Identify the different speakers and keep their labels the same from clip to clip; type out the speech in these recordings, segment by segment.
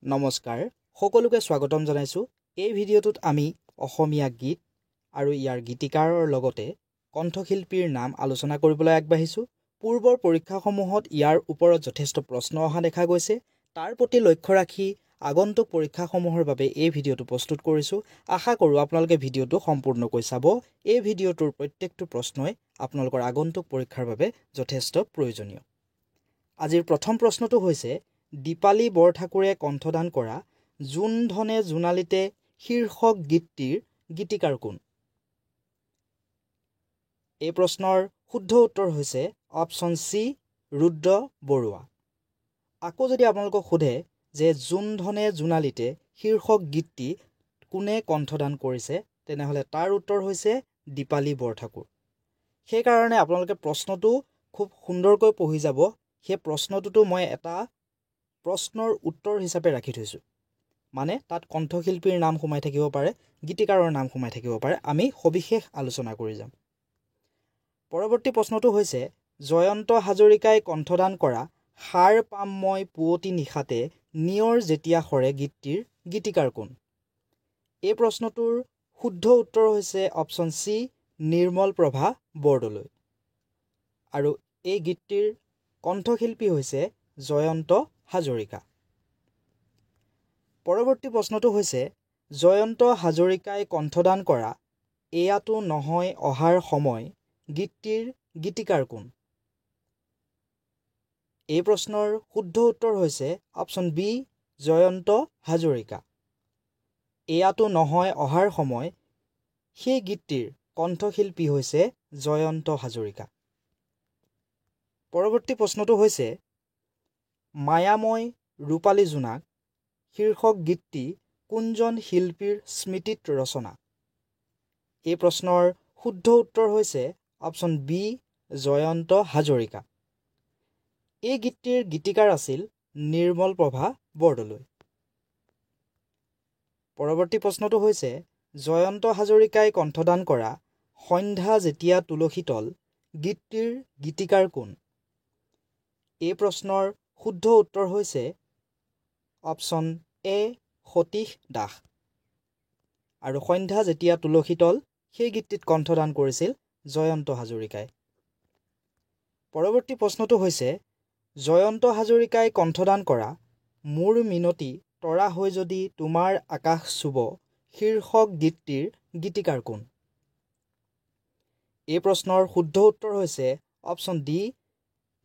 Speaker 1: নমস্কাৰ সকলোকে স্বাগতম জনাইছো এই ভিডিঅ'টোত আমি অসমীয়া গীত আৰু ইয়াৰ গীতিকাৰৰ লগতে কণ্ঠশিল্পীৰ নাম আলোচনা কৰিবলৈ আগবাঢ়িছো পূৰ্বৰ পৰীক্ষাসমূহত ইয়াৰ ওপৰত যথেষ্ট প্ৰশ্ন অহা দেখা গৈছে তাৰ প্ৰতি লক্ষ্য ৰাখি আগন্তুক পৰীক্ষাসমূহৰ বাবে এই ভিডিঅ'টো প্ৰস্তুত কৰিছো আশা কৰো আপোনালোকে ভিডিঅ'টো সম্পূৰ্ণকৈ চাব এই ভিডিঅ'টোৰ প্ৰত্যেকটো প্ৰশ্নই আপোনালোকৰ আগন্তুক পৰীক্ষাৰ বাবে যথেষ্ট প্ৰয়োজনীয় আজিৰ প্ৰথম প্ৰশ্নটো হৈছে দীপালী বৰঠাকুৰে কণ্ঠদান কৰা জুন ধনে জোনালীতে শীৰ্ষক গীতটিৰ গীতিকাৰ কোন এই প্ৰশ্নৰ শুদ্ধ উত্তৰ হৈছে অপচন সি ৰুদ্ৰ বৰুৱা আকৌ যদি আপোনালোকক সোধে যে জুন ধনে জোনালীতে শীৰ্ষক গীতটি কোনে কণ্ঠদান কৰিছে তেনেহলে তাৰ উত্তৰ হৈছে দীপালী বৰঠাকুৰ সেই কাৰণে আপোনালোকে প্ৰশ্নটো খুব সুন্দৰকৈ পঢ়ি যাব সেই প্ৰশ্নটোতো মই এটা প্ৰশ্নৰ উত্তৰ হিচাপে ৰাখি থৈছো মানে তাত কণ্ঠশিল্পীৰ নাম সোমাই থাকিব পাৰে গীতিকাৰৰ নাম সোমাই থাকিব পাৰে আমি সবিশেষ আলোচনা কৰি যাম পৰৱৰ্তী প্ৰশ্নটো হৈছে জয়ন্ত হাজৰিকাই কণ্ঠদান কৰা সাৰ পাম মই পুৱতি নিশাতে নিয়ৰ যেতিয়া সৰে গীতটিৰ গীতিকাৰ কোন এই প্ৰশ্নটোৰ শুদ্ধ উত্তৰ হৈছে অপচন সি নিৰ্মল প্ৰভা বৰদলৈ আৰু এই গীতটিৰ কণ্ঠশিল্পী হৈছে জয়ন্ত হাজৰিকা পৰৱৰ্তী প্ৰশ্নটো হৈছে জয়ন্ত হাজৰিকাই কণ্ঠদান কৰা এয়াতো নহয় অহাৰ সময় গীতটিৰ গীতিকাৰ কোন এই প্ৰশ্নৰ শুদ্ধ উত্তৰ হৈছে অপচন বি জয়ন্ত হাজৰিকা এয়াতো নহয় অহাৰ সময় সেই গীতটিৰ কণ্ঠশিল্পী হৈছে জয়ন্ত হাজৰিকা পৰৱৰ্তী প্ৰশ্নটো হৈছে মায়াময় ৰূপালী জোনাক শীৰ্ষক গীতটি কোনজন শিল্পীৰ স্মৃতিত ৰচনা এই প্ৰশ্নৰ শুদ্ধ উত্তৰ হৈছে অপচন বি জয়ন্ত হাজৰিকা এই গীতটিৰ গীতিকাৰ আছিল নিৰ্মল প্ৰভা বৰদলৈ পৰৱৰ্তী প্ৰশ্নটো হৈছে জয়ন্ত হাজৰিকাই কণ্ঠদান কৰা সন্ধ্যা যেতিয়া তুলসীতল গীতটিৰ গীতিকাৰ কোন এই প্ৰশ্নৰ শুদ্ধ উত্তৰ হৈছে অপচন এ সতীশ দাস আৰু সন্ধ্যা যেতিয়া তুলসীতল সেই গীতটিত কণ্ঠদান কৰিছিল জয়ন্ত হাজৰিকাই পৰৱৰ্তী প্ৰশ্নটো হৈছে জয়ন্ত হাজৰিকাই কণ্ঠদান কৰা মোৰ মিনতি তৰা হৈ যদি তোমাৰ আকাশ চুব শীৰ্ষক গীতটিৰ গীতিকাৰ কোন এই প্ৰশ্নৰ শুদ্ধ উত্তৰ হৈছে option D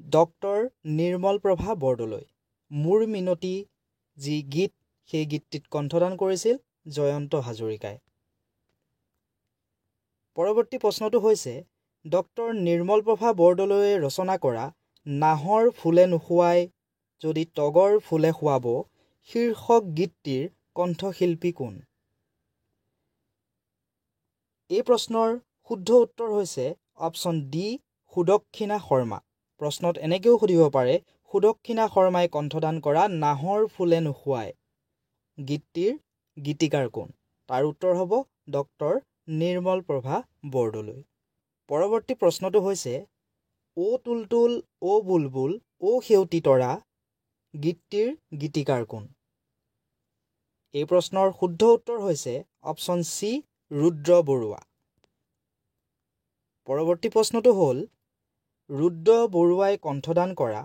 Speaker 1: doctor Nirmal Prabha Bordoloi মোৰ মিনতি যি গীত সেই গীতটিত কণ্ঠদান কৰিছিল জয়ন্ত হাজৰিকাই পৰৱৰ্তী প্ৰশ্নটো হৈছে ডক্টৰ নিৰ্মল প্ৰভা বৰদলৈয়ে ৰচনা কৰা নাহৰ ফুলে নোখোৱাই যদি তগৰ ফুলে খুৱাব শীৰ্ষক গীতটিৰ কণ্ঠশিল্পী কোন এই প্ৰশ্নৰ শুদ্ধ উত্তৰ হৈছে অপচন ডি সুদক্ষিণা শৰ্মা প্ৰশ্নত এনেকৈও সুধিব পাৰে সুদক্ষিণা শৰ্মাই কণ্ঠদান কৰা নাহৰ ফুলে নোখোৱাই গীতটিৰ গীতিকাৰ কোন তাৰ উত্তৰ হ'ব ডক্টৰ নিৰ্মল প্ৰভা বৰদলৈ পৰৱৰ্তী প্ৰশ্নটো হৈছে ও তুলতুল ও বুলবুল ও সেউতি তৰা গীতটিৰ গীতিকাৰ কোন এই প্ৰশ্নৰ শুদ্ধ উত্তৰ হৈছে অপচন সি ৰুদ্ৰ বৰুৱা পৰৱৰ্তী প্ৰশ্নটো হ'ল ৰুদ্ৰ বৰুৱাই কণ্ঠদান কৰা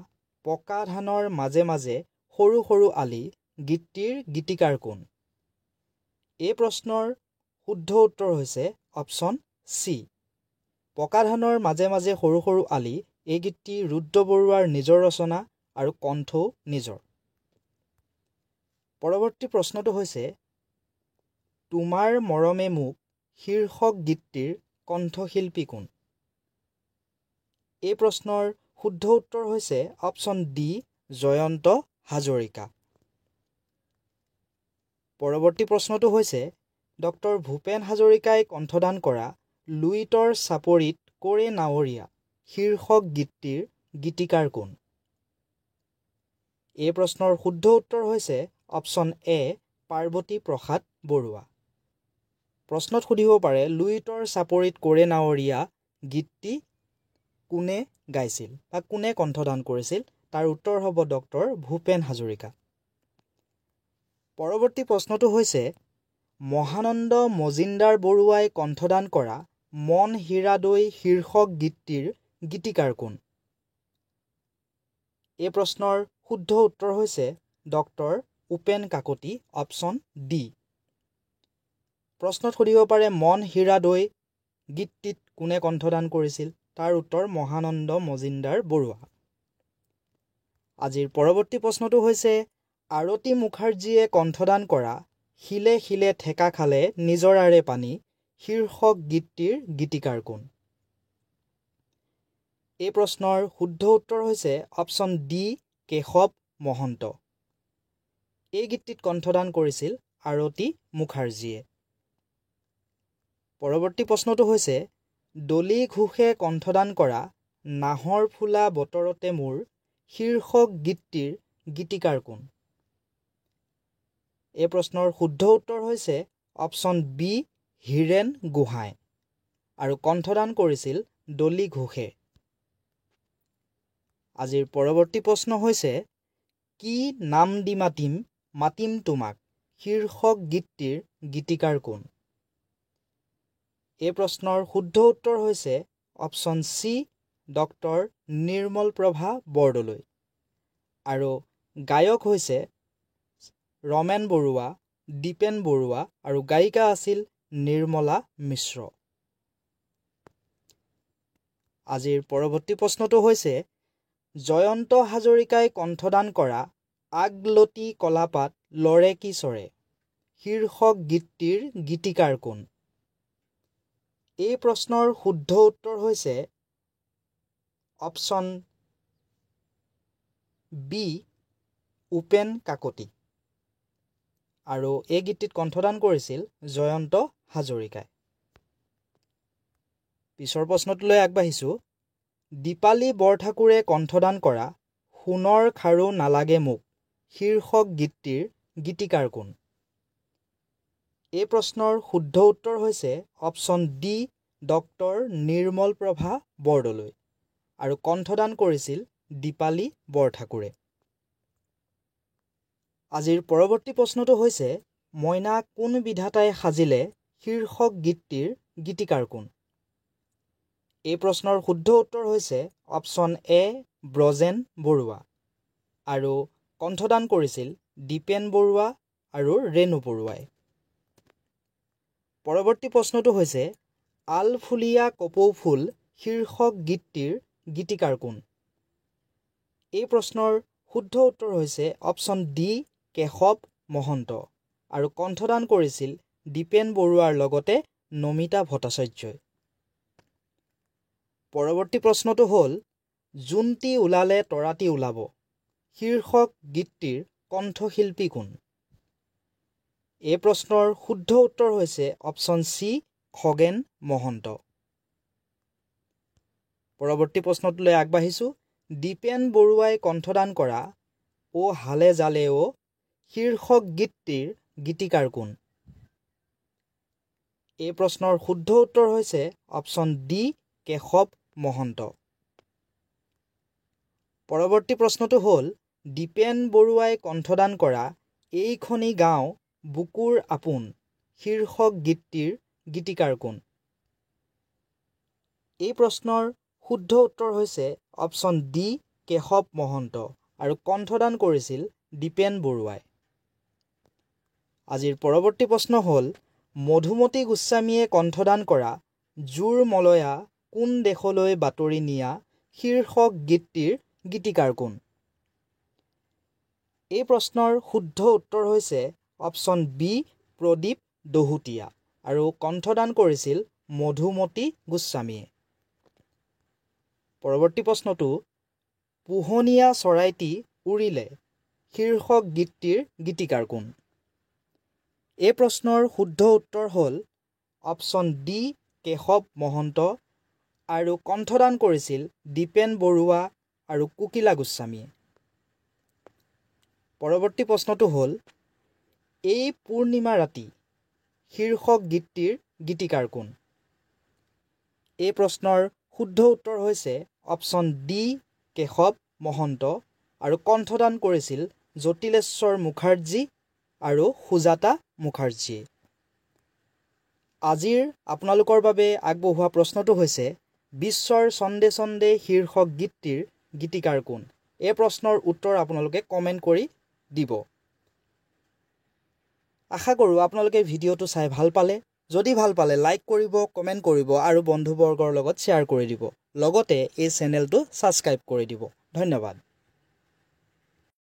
Speaker 1: পকা ধানৰ মাজে মাজে সৰু সৰু আলি গীতটিৰ গীতিকাৰ কোন এই প্ৰশ্নৰ শুদ্ধ উত্তৰ হৈছে অপচন চি পকা ধানৰ মাজে মাজে সৰু সৰু আলি এই গীতটি ৰুদ্ৰ বৰুৱাৰ নিজৰ ৰচনা আৰু কণ্ঠও নিজৰ পৰৱৰ্তী প্ৰশ্নটো হৈছে তোমাৰ মৰমে মোক শীৰ্ষক গীতটিৰ কণ্ঠশিল্পী কোন এই প্ৰশ্নৰ শুদ্ধ উত্তৰ হৈছে অপচন ডি জয়ন্ত হাজৰিকা পৰৱৰ্তী প্ৰশ্নটো হৈছে ডক্টৰ ভূপেন হাজৰিকাই কণ্ঠদান কৰা লুইতৰ চাপৰিত কৰে নাৱৰীয়া শীৰ্ষক গীতটিৰ গীতিকাৰ কোন এই প্ৰশ্নৰ শুদ্ধ উত্তৰ হৈছে অপচন এ পাৰ্বতী প্ৰসাদ বৰুৱা প্ৰশ্নত সুধিব পাৰে লুইতৰ চাপৰিত কৰে নাৱৰীয়া গীতটি কোনে গাইছিল বা কোনে কণ্ঠদান কৰিছিল তাৰ উত্তৰ হ'ব ডক্টৰ ভূপেন হাজৰিকা পৰৱৰ্তী প্ৰশ্নটো হৈছে মহানন্দ মজিন্দৰ বৰুৱাই কণ্ঠদান কৰা মন হীৰাদৈ শীৰ্ষক গীতটিৰ গীতিকাৰ কোন? এই প্ৰশ্নৰ শুদ্ধ উত্তৰ হৈছে doctor Upen Kakati, option D. প্ৰশ্নত সুধিব পাৰে মন হীৰাদৈ গীতটিত কোনে কণ্ঠদান কৰিছিল? তাৰ উত্তৰ মহানন্দ মজিন্দৰ বৰুৱা। আজিৰ পৰৱৰ্তী প্ৰশ্নটো হৈছে আৰতী মুখাৰ্জীয়ে কণ্ঠদান কৰা শিলে শিলে ঠেকা খালে নিজৰাৰে পানী শীৰ্ষক গীতটিৰ গীতিকাৰ কোন? এই প্ৰশ্নৰ শুদ্ধ উত্তৰ হৈছে অপশ্যন ডি কেশৱ মহন্ত। এই গীতটিত কণ্ঠদান কৰিছিল আৰতী মুখাৰ্জীয়ে। পৰৱৰ্তী প্ৰশ্নটো হৈছে ডলি ঘোষে কণ্ঠদান কৰা নাহৰ ফুলা বতৰতে মোৰ শীৰ্ষক গীতটিৰ গীতিকাৰ কোন? এই প্ৰশ্নৰ শুদ্ধ উত্তৰ হৈছে অপশ্যন বি হীৰেণ গোহাঁই আৰু কণ্ঠদান কৰিছিল ডলি ঘোষে। আজিৰ পৰৱৰ্তী প্ৰশ্ন হৈছে কি নাম দি মাতিম মাতিম তোমাক শীৰ্ষক গীতটিৰ গীতিকাৰ কোন? এই প্ৰশ্নৰ শুদ্ধ উত্তৰ হৈছে option C doctor Nirmal Prabha Bordoloi আৰু গায়ক হৈছে ৰমেন বৰুৱা, দীপেন বৰুৱা আৰু গায়িকা আছিল নিৰ্মলা মিশ্ৰ। আজিৰ পৰৱৰ্তী প্ৰশ্নটো হৈছে জয়ন্ত হাজৰিকাই কণ্ঠদান কৰা আগলতি কলাপাত লৰে কি চৰে শীৰ্ষক গীতটিৰ গীতিকাৰ কোন? এই প্ৰশ্নৰ শুদ্ধ উত্তৰ হৈছে অপশ্যন বি উপেন কাকতি আৰু এই গীতটিত কণ্ঠদান কৰিছিল জয়ন্ত হাজৰিকাই। পিছৰ প্ৰশ্নটোলৈ আগবাঢ়িছোঁ। দীপালী বৰঠাকুৰে কণ্ঠদান কৰা সোণৰ খাৰু নালাগে মোক শীৰ্ষক গীতটিৰ গীতিকাৰ কোন? এই প্ৰশ্নৰ শুদ্ধ উত্তৰ হৈছে option D doctor Nirmal Prabha Bordoloi আৰু কণ্ঠদান কৰিছিল দীপালী বৰঠাকুৰে। আজিৰ পৰৱৰ্তী প্ৰশ্নটো হৈছে মইনা কোন বিধাতাই সাজিলে শীৰ্ষক গীতটিৰ গীতিকাৰ কোন? এই প্ৰশ্নৰ শুদ্ধ উত্তৰ হৈছে অপশ্যন এ ব্ৰজেন বৰুৱা আৰু কণ্ঠদান কৰিছিল দীপেন বৰুৱা আৰু ৰেণু বৰুৱাই। পৰৱৰ্তী প্ৰশ্নটো হৈছে আলফুলীয়া কপৌ ফুল শীৰ্ষক গীতটিৰ গীতিকাৰ কোন? এই প্ৰশ্নৰ শুদ্ধ উত্তৰ হৈছে অপশ্যন ডি কেশৱ মহন্ত আৰু কণ্ঠদান কৰিছিল দীপেন বৰুৱাৰ লগতে নমিতা ভট্টাচাৰ্যই। পৰৱৰ্তী প্ৰশ্নটো হ'ল জোনটি ওলালে তৰাটি ওলাব শীৰ্ষক গীতটিৰ কণ্ঠশিল্পী কোন? এই প্ৰশ্নৰ শুদ্ধ উত্তৰ হৈছে অপশ্যন চি খগেন মহন্ত। পৰৱৰ্তী প্ৰশ্নটোলৈ আগবাঢ়িছোঁ। দীপেন বৰুৱাই কণ্ঠদান কৰা অ হালে জালে অ শীৰ্ষক গীতটিৰ গীতিকাৰ কোন? এই প্ৰশ্নৰ শুদ্ধ উত্তৰ হৈছে অপশ্যন ডি কেশৱ মহন্ত। পৰৱৰ্তী প্ৰশ্নটো হ'ল দীপেন বৰুৱাই কণ্ঠদান কৰা এইখনি গাঁও বুকুৰ আপোন শীৰ্ষক গীতটিৰ গীতিকাৰ কোন? এই প্ৰশ্নৰ শুদ্ধ উত্তৰ হৈছে অপশ্যন ডি কেশৱ মহন্ত আৰু কণ্ঠদান কৰিছিল দীপেন বৰুৱাই। আজিৰ পৰৱৰ্তী প্ৰশ্ন হ'ল মধুমতী গোস্বামীয়ে কণ্ঠদান কৰা জোৰ মলয়া কোন দেশলৈ বাতৰি নিয়া শীৰ্ষক গীতটিৰ গীতিকাৰ কোন? এই প্ৰশ্নৰ শুদ্ধ উত্তৰ হৈছে অপশ্যন বি প্ৰদীপ দহোটীয়া আৰু কণ্ঠদান কৰিছিল মধুমতী গোস্বামীয়ে। পৰৱৰ্তী প্ৰশ্নটো পোহনীয়া চৰাইটি উৰিলে শীৰ্ষক গীতটিৰ গীতিকাৰ কোন? এই প্ৰশ্নৰ শুদ্ধ উত্তৰ হ'ল অপশ্যন ডি কেশৱ মহন্ত আৰু কণ্ঠদান কৰিছিল দীপেন বৰুৱা আৰু কোকিলা গোস্বামীয়ে। পৰৱৰ্তী প্ৰশ্নটো হ'ল এই পূৰ্ণিমা ৰাতি শীৰ্ষক গীতটিৰ গীতিকাৰ কোন? এই প্ৰশ্নৰ শুদ্ধ উত্তৰ হৈছে অপশ্যন ডি কেশৱ মহন্ত আৰু কণ্ঠদান কৰিছিল জ্যোতিলেশ্বৰ মুখাৰ্জী আৰু সুজাতা মুখাৰ্জী। আজিৰ আপোনালোকৰ বাবে আগবঢ়োৱা প্ৰশ্নটো হৈছে বিশ্বৰ চন্দে চন্দে শীৰ্ষক গীতটিৰ গীতিকাৰ কোন? এই প্ৰশ্নৰ উত্তৰ আপোনালোকে কমেণ্ট কৰি দিব। আশা কৰোঁ আপোনালোকে ভিডিঅ'টো চাই ভাল পালে। যদি ভাল পালে লাইক কৰিব, কমেণ্ট কৰিব আৰু বন্ধুবৰ্গৰ লগত শ্বেয়াৰ কৰি দিব। লগতে এই চেনেলটো ছাবস্ক্ৰাইব কৰি দিব। ধন্যবাদ।